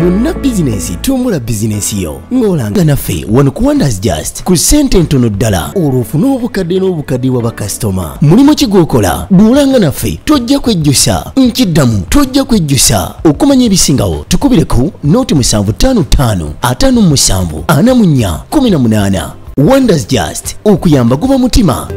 Munna bizinesi tumbula bizinesi yo ngolanga naffe wano ku Wonders Just ku ssente ntono ddala olwofuna obukadde n'obukadde bwa bakasitoma. Mulimu kigookola duulanga naffe tojja kwejjusa nkiddamu tojja kwejjusa okumanya ebisingawo tukubireko noti 755 57 44 18. Wonders Just okuyamba guba mutima.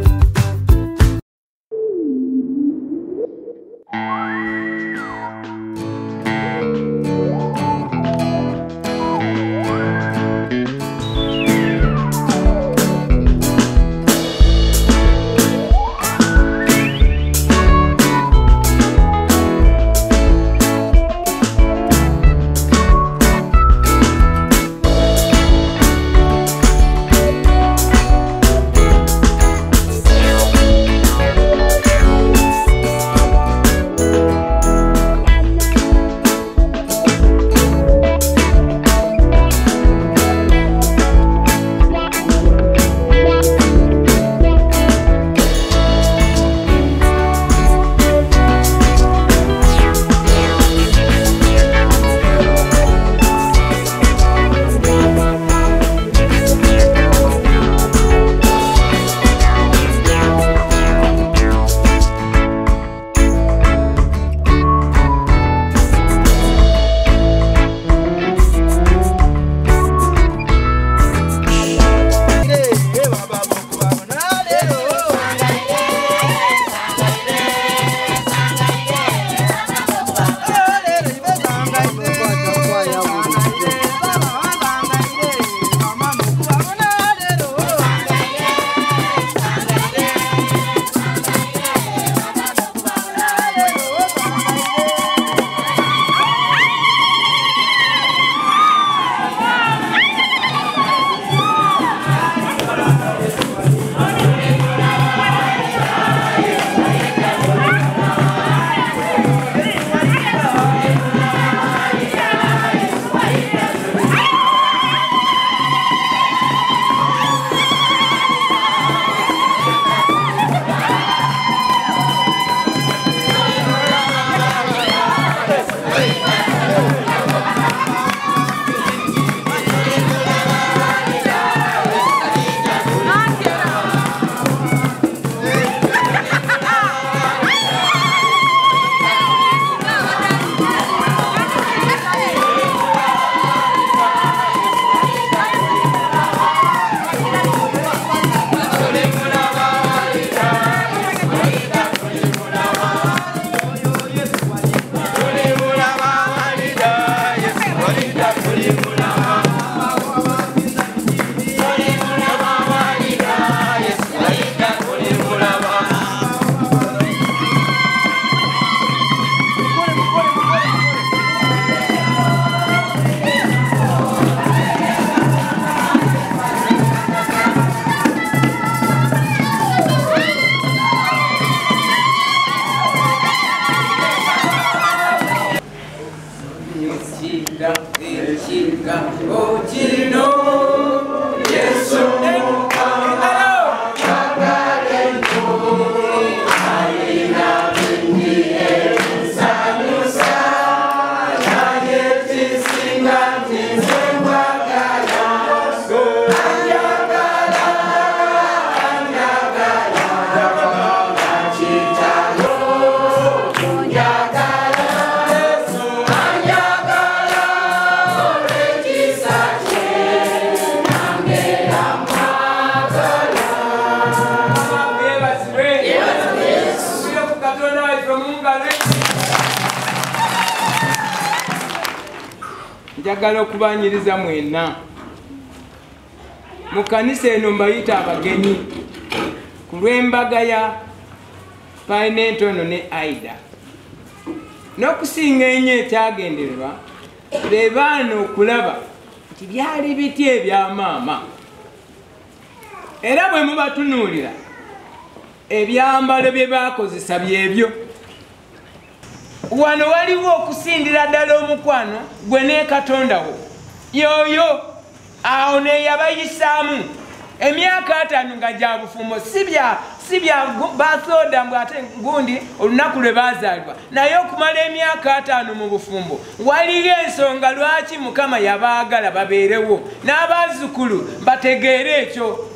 Njagala okubanyiriza mwena mu kanisa eno mbayita abagenyi ku lw'embaga ya Paine Ntono ne Aida n'okusinga ennyo ekyagendererwa be baana okulaba nti byali biti ebya maama era bwe mubatunuulira ebyambalo bye baakozesa byebyo. Wano waliwo okusindira ddala omukwano gwe ne Katonda wo yoyo awo ne yabayisaamu emyaka 5 nga gya bufumbo si bya basoda mbw ate gundi olunaku lwe bazaalibwa naye okumala emyaka 5 mu bufumbo waliyo ensonga lwaki Mukama yabaagala babeerewo n'abazzukulu bategeere ekyo.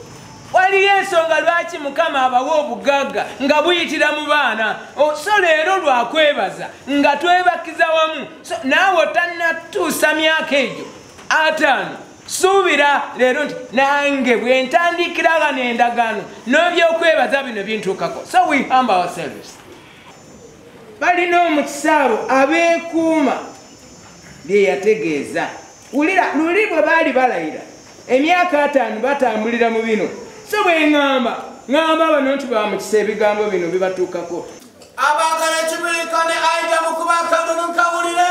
Waliyo ensonga lwaki Mukama abawa obugagga nga buyitira mu baana. So leero lwakwebaza nga twebakiza wamu naawe tannatuusa myaka egyo 5 suubira leero nti nange bwe ntandikira gano endagaano n'ebyokwebaza bino bintuukako. So we humble ourselves. Balina omukisa abo abeekuuma bye yategeeza. Wulira luli bwe baali balayira emyaka 5 batambulira mu bino. So bwe ngamba bano nti bamukisa ebigambo bino bibatuukako. Abaagala ekibulikane ayita mu kuba akalulu nkawulire.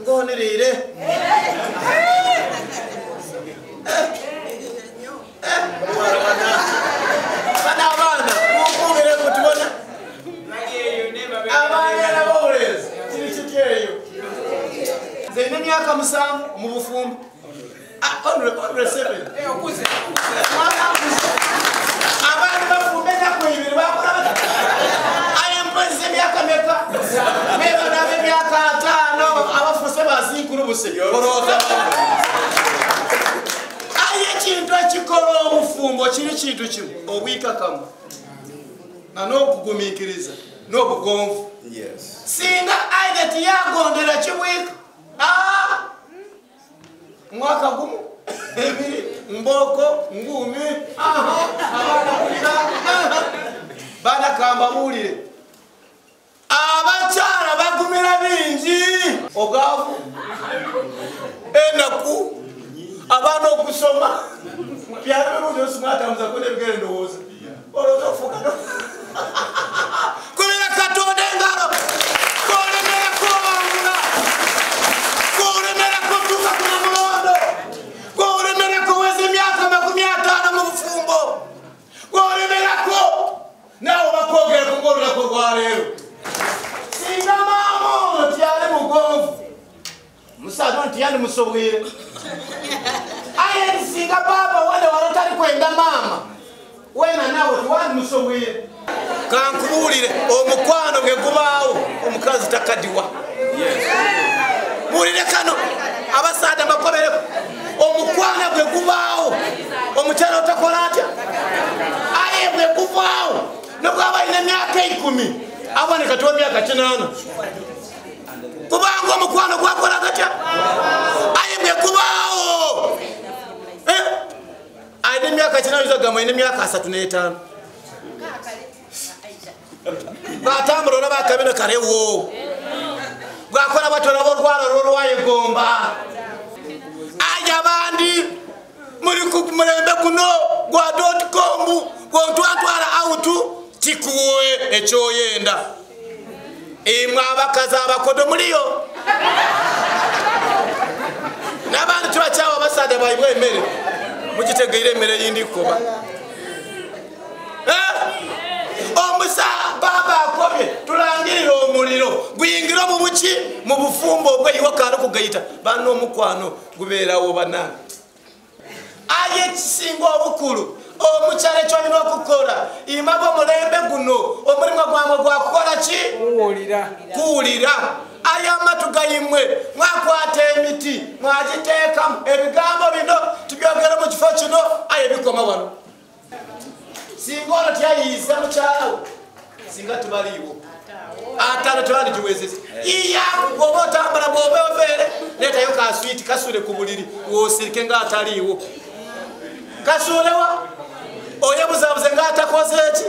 Ngonirire bana mukubire kutubona abana bawulezi kiri zene myaka 7 mu bufumbo on 7 abana bafumbe nakwibiri bakora ayempoze myaka meka meba na myaka 5 abafuse bazikuru buse koroza aye kintu ekikoro obufumbo kiri kintu kimu obwikakamu na n'okugumikiriza n'obugonvu. Yes. Singa aideti yagondera kiwika mwaka gumu ebiri mboko ngumi bana kamba bulire abakyala bagumira bingi ogavu enaku abana okusoma byalero smatamuza kone bigere ndowooza oloza ofuka kubira katonda engalo kolemera kowangula kolemera kotuuka kuna mulondo kolemera koweza emyaka 50 mu bufumbo kolemerako nawe bakogera kungolulako lwaleero. Singa maama ono tyali mugonvu musaza ono tiyandi musobwire aye singa baba wale walotali kwenda mama wena nawe tiwandi musobwire. Kankubuulire omukwano ge gubaawo omukazi takadiwa. Buulire kano abasaada bakobereko omukwano gwe gubaawo omukyala otakola atya aye gwe guvaawo nobwaba alina emyaka 10 aboneka tuwa myaka 8 kubanga omukwano gwakola gatya aye gwe gubaawo alina emyaka 9 gama alina emyaka 35 batambula olaba akabino kalewo gwakola batola bolwala lwolwayegomba aye abandi muri ku mulembe guno gwa .com gwontwatwala autu kikuwe ekyoyenda imwe abakazi abakodo muliyo n'abandi tubakyawa abasaada baibwe emmere mukitegeire emmere yindi kukoba omusa baba akobye tulangirira omuliro guyingira mu buki mu bufumbo obwe iwe kali kugayita bano omukwano gubeerawo bana aye kisinga obukulu omukyala kyolina okukola imaba omulembe guno omulimu gwamwe gwakukola ki kuwulira aye amatu gayimwe mwakwata emiti mwagiteekamu ebigambo bino tubyogere mu kifo kino aye bikoma wano. Singa ono tyayiyiza mukyalawo singa tubaliiwo atano tebandigiwezesa iya bwoba otambula bwoba oveere leetayo kaswiti kasule ku buliri wosirike ngaataliiwo kasuulewa oyebuzabuze ngaatakoze eki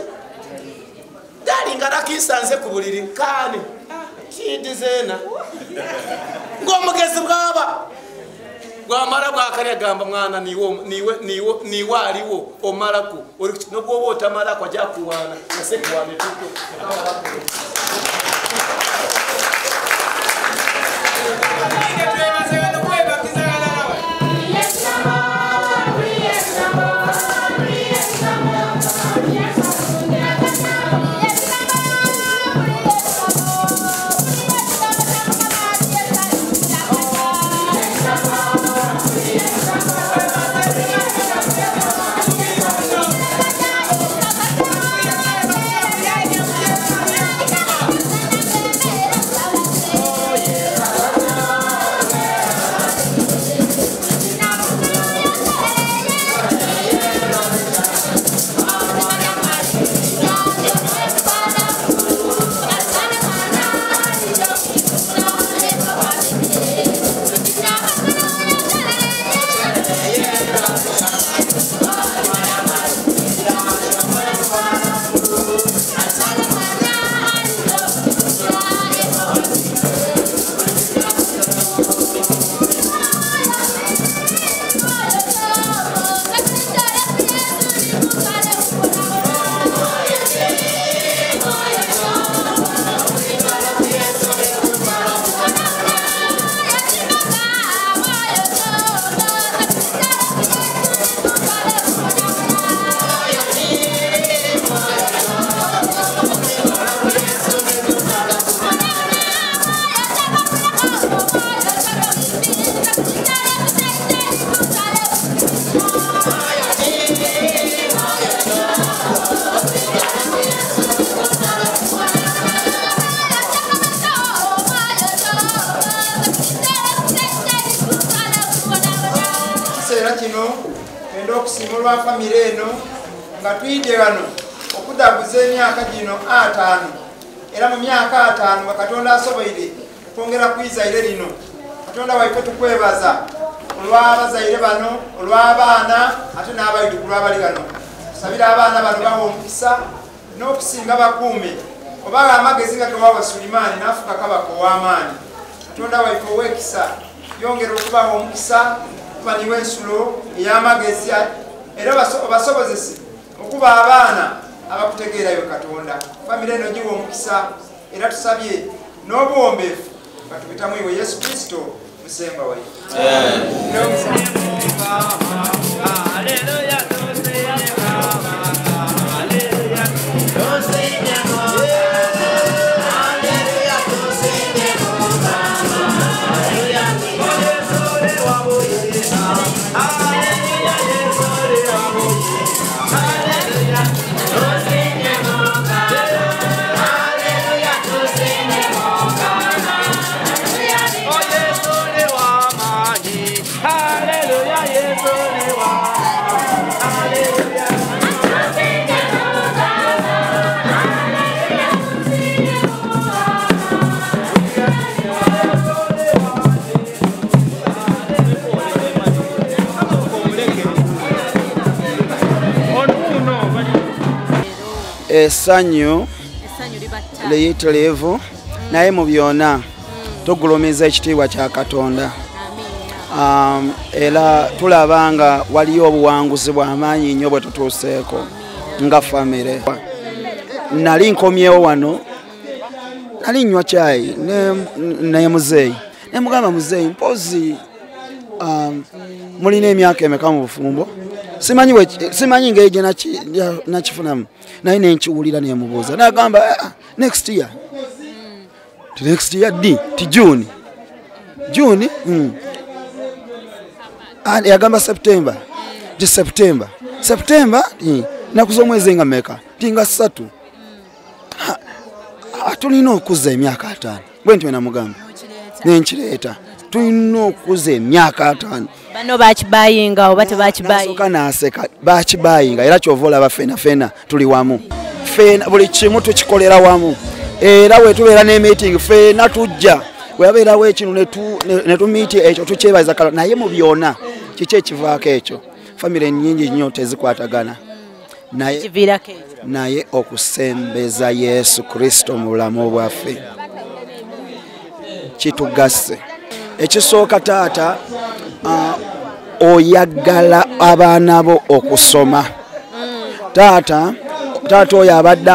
galinga nakisanze ku buliri nkaani kidizeena ng'omugezi bwaba gwamara bwakalya gamba mwana niwe aliwo omalaku nobwoba otamalako ajja kuwaana nasekuwaana etuko ntenda okusiima olwa famire eno nga tuyidde wano okudaguza emyaka gino 5 era mu myaka 5 nga Katonda asoboire okwongera kuyizaire lino. Katonda waife tukwebaza olw'abazaire bano olw'abaana ate n'abayitu kulw'abali bano. Tusabira abaana bano bawa omukisa n'okusinga bakuume oba amagezi nga gewawa Sulimaani n'afuuka kabaka ow'amaanyi. Katonda waife ow'ekisa yongera okubawa omukisa baniwe ensulo ey'amagezi era obasobozese okuba abaana abakutegeerayo Katonda. Famire eno giwa omukisa era tusabye n'obuwombeefu nga tubitamu iwe Yesu Kristo musemba waife. Essanyu liyitirivu naye mu byonna tugulumiza ekitiibwa kya Katonda. Era tulaba nga waliyo obuwanguzi bw'amaanyi nnyo bwe tutuuseeko nga famire. Nali nkomyewo wano nali nnywa caayi ne muzeeyi ne mugamba muzeeyi mpozi mulina emyaka emeka mu bufumbo? Simanyi ngeri gye nakifunamu naye nenkiwulira nemubuuza nagamba next year ti June yagamba September nakuza omwezi nga meka tinga 3 tulina okuza emyaka 5 bwe ntyo namugamba nenkireeta tulina okuza emyaka 5. Bano bakibayinga oba tebakibayinga? Naseka bakibayinga era kyova olaba fena tuli wamu. Fena buli kimu tukikolera wamu. Era we tubeera ne meeting fena tujja. Weyabeerawo ekinu ne tumiiti ekyo tukyebaza kala naye mu byonna kiki ekivaako ekyo. Famire nnyingi nnyo tezikwatagana. Naye okusembeza Yesu Kristo mu bulamu bwaffe kitugase. Ekisooka taata oyagala abaana bo okusoma. Taata oyo abadde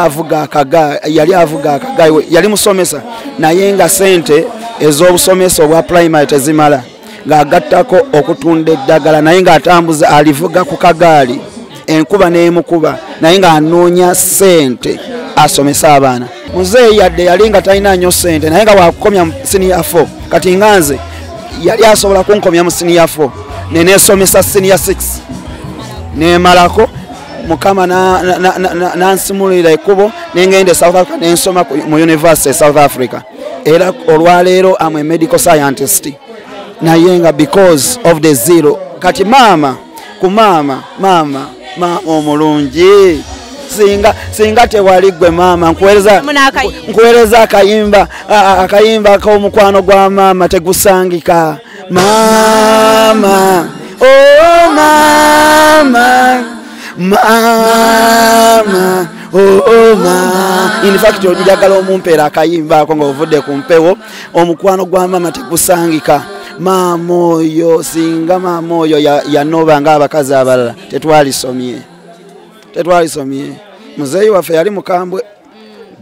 yali avuga akagaali yali musomesa naye nga sente ez'obusomesa obwa primary tezimala ng'agattako okutunda eddagala naye ng'atambuza alivuga ku kagaali enkuba n'emukuba naye ng'anoonya sente asomesa abaana. Muzeeyi yadde yali nga talina nnyo sente naye nga wakukomya senior 4 kati nga nze yali asobola kunkomya mu senior 4 nenesomesa senior 6 nemalako mukama nansimulira ekkubo nengende South Africa nensoma mu University South Africa era olwaleero am a medical scientist naye nga because of the zero kati mama omulungi singa tewali gwe mama nkuweereza akayimba k'omukwano gwa mama tegusangika. Mama, oh mama, oh mama. In fact, njagala omumpeera akayimba ako nga ovudde ku mpewo omukwano gwa mama tegusangika. Mama oyo singa mama oyo yanoba ng'abakazi abalala tetwalisomye. Muzeeyi waffe yali mukambwe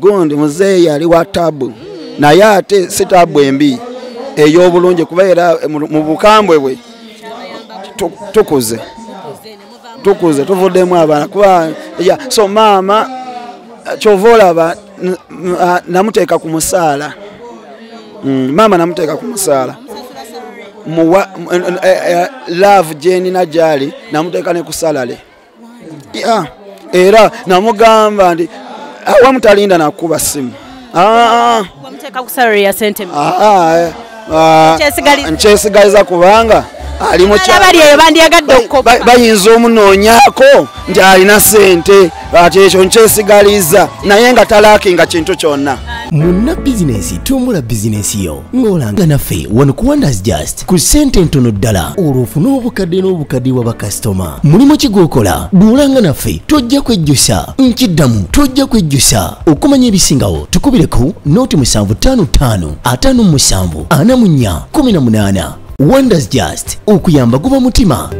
gundi muzeeyi yali wa tabu naye ate si tabu embi ey'obulungi kubeera mu bukambwe bwe tukuze tuvuddemu abaana kuba so maama kyova olaba namuteeka ku musaala love jenina gyali namuteeka ne ku salale era namugamba nti wamutalinda nakuba simu wamuteka ku salary ya sente nchesigaliza kubanga ali mu abali eyo bandyagadde okukoppa bayinza omunoonyaako nti alina ssente ati ekyo nkyesigaliza naye nga talaakinga kintu kyonna. Munna bizinensi tumbula bizinensi yo ng'olanga naffe wano ku Wonders Just ku ssente ntono ddala olw'ofuna obukadde n'obukadde bwa bakasitoma. Mulimu ki gw'okola duulanga naffe tojja kwejjusa nkiddamu tojja kwejjusa. Okumanya ebisingawo tukubireko nooti 755 57 44 18. Wonders Just okuyamba guba mutima.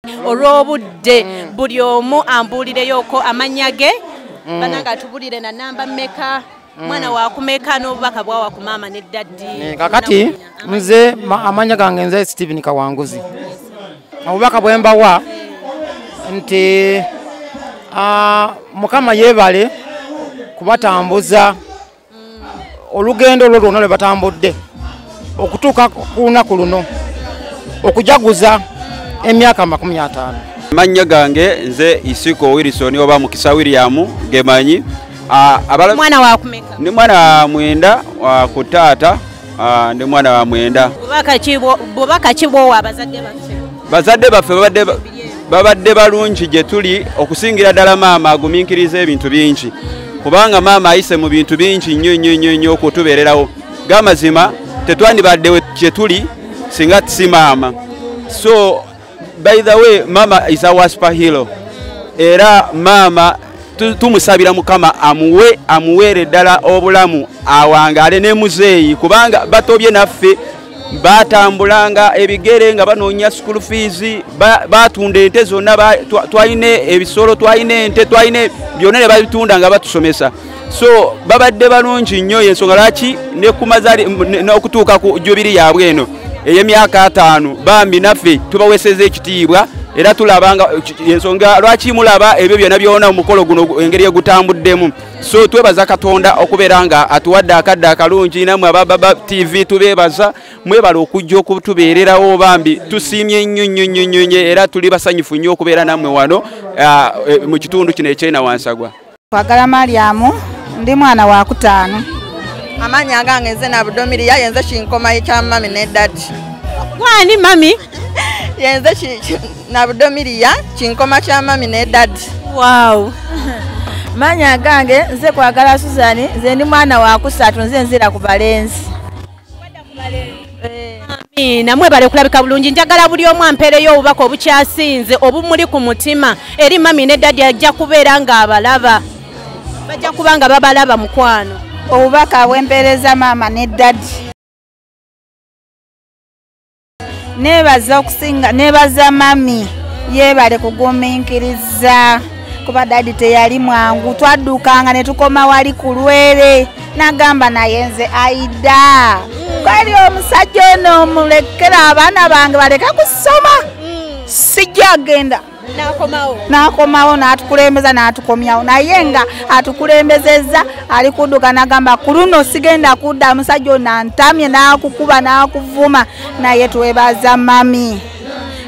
olw'obudde buli omu ambuulireyoko amannya ge bananga tubulire na namba mmeka mwana wakumeka n'obubaka bwawa ku maama ne daddi kakati nze amanya gange nze Steven Kawanguzi obubaka bwe mbawa nti Mukama yeebale kubatambuza olugendo olwo lwonna lwe batambudde okutuuka ku lunaku luno okujaguza emyaka 50. Amanya gange nze Isiko Wilson oba Mukisa William gemanyi mwana wakumeka ni mwana wa mwenda wa kutaata ndi mwana wa mwenda bubaka kibwo bazadde baffe babadde balungi gye tuli okusingira ddala maama agumiikiriza ebintu bingi kubanga maama ayise mu bintu bingi nnyo okutubeererawo gamazima tetwandibadde gye tuli singa si maama. So by the way mama is our superhero era maama tumusabira Mukama amuweere ddala obulamu awangaale ne muzeeyi kubanga batobye naffe batambulanga ebigere nga banoonya school fees batunda ente zonna twayine ebisolo twayine ente twayine byonna ne babitunda nga batusomesa. So babadde balungi nnyo yensonga lwaki ne kumazali n'okutuuka ku jubiri yaabwe eno ey'emyaka 5 bambi naffe tubaweseza ekitiibwa era tulabanga ensonga lwaki mulaba ebyo byonna byona omukolo guno engeri egutambuddemu. So twebaza Katonda okubeera nga atuwadde akadde akalungi namwe ababa TV tubeebaza mwebala okujja okutubeererawo bambi tusiimye nnyo era tuli basanyufu nnyo okubeera nammwe wano mu kitundu kino ekyena Wansagwa. Kwagala Mariamu ndi mwana wa 5. Amanya gange nze Nabudomiriya yenze kinkoma ekya mami ne daddi. Wani mami? Yenze Nabudomiriya kinkoma kya mami ne daddi. Wow. Manya gange nze Kwagala Suzani nze ndi mwana wa 3 nze nzira ku balenzi. Namwe bale kulabika bulungi njagala buli omu ampeereyo obubaka obukyasinze obumuli ku mutima eri mami ne daddi ajja kubeera nga abalaba bajja kubanga babalaba mukwano. Obubaka bwempeereza maama ne daddi nebaza okusinga nebaza mami yeebale kugumiikiriza kuba daddi teyali mwangu twaddukanga ne tukoma wali ku Lwere nagamba naye nze aida kwali omusajja ono mulekera abaana bange baleka kusoma sijja agenda nakomawo natukulembeza natukomyawo naye nga atukulembezeza ali kudduka nagamba ku luno sigenda kudda musajja ono antamye nakukuba nakuvuma naye twebaza mami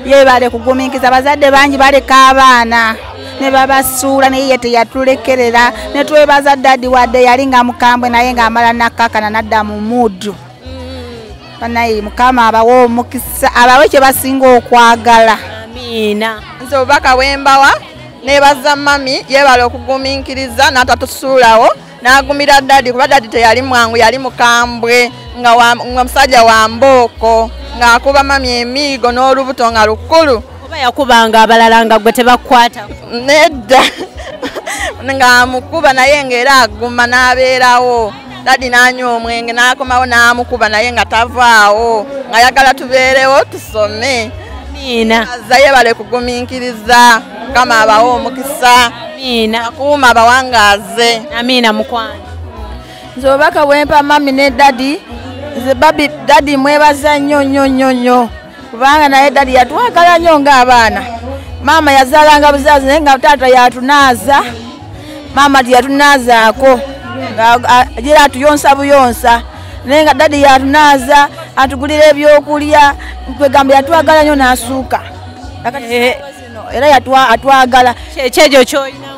yeebale kugumiikiza bazadde bangi baleka abaana ne babasuula naye teyatulekerera ne twebaza daddi wadde yali nga mukambwe naye nga amala nakakana nadda mu muddu banaye Mukama abawo omukisa abawe kye basinga okwagala. Amina. Nze obubaka bwembawa nebaza mami yeebale okugumiikiriza n'atatusuulawo n'agumira daddi kuba daddi teyali mwangu yali mukambwe nga musajja wa mbooko ng'akuba mami emiigo n'olubuto nga lukulu. Oba yakubanga abalala nga gwe tebakukwata? Nedda ng'amukuba naye ng'era aguma n'abeerawo. Daddi n'anywa omwenge n'akomawo n'amukuba naye nga tavaawo ng'ayagala tubeerewo tusome. Amina. Azza yeebale kugumiikiriza Mukama abawo omukisa. Amina. Akuuma abawangaaze. Amina mukwano. Nze obubaka bwempa mami ne daddi nze daddi mwebaza nnyo kubanga naye daddi yatwagala nnyo ng'abaana. Maama yazaalanga buzaazi naye nga taata yatunaaza maama tiyatunazaako gira atuyonsa buyonsa naye nga daddi yatunaaza atugulira ebyokulya twegamba yatwagala nnyo n'asuuka era atwagala kyekyo ky'olina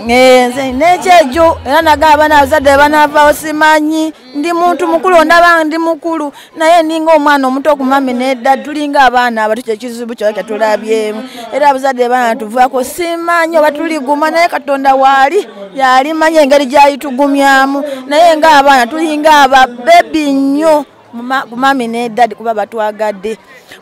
nze n'ekyejo era naga abaana abazadde banavaawo simanyi ndi muntu mukulu ondaba ndi mukulu naye ninga omwana omuto ku mami ne daddi tulinga abaana abato kyekizibu kyokya tulabyemu era abazadde baana tuvaako simanyi oba tuliguma naye Katonda waali yalimanyi engeri gyayitugumyamu naye nga abaana tulinga ababebi nnyo ku mami ne daddi kuba batwagadde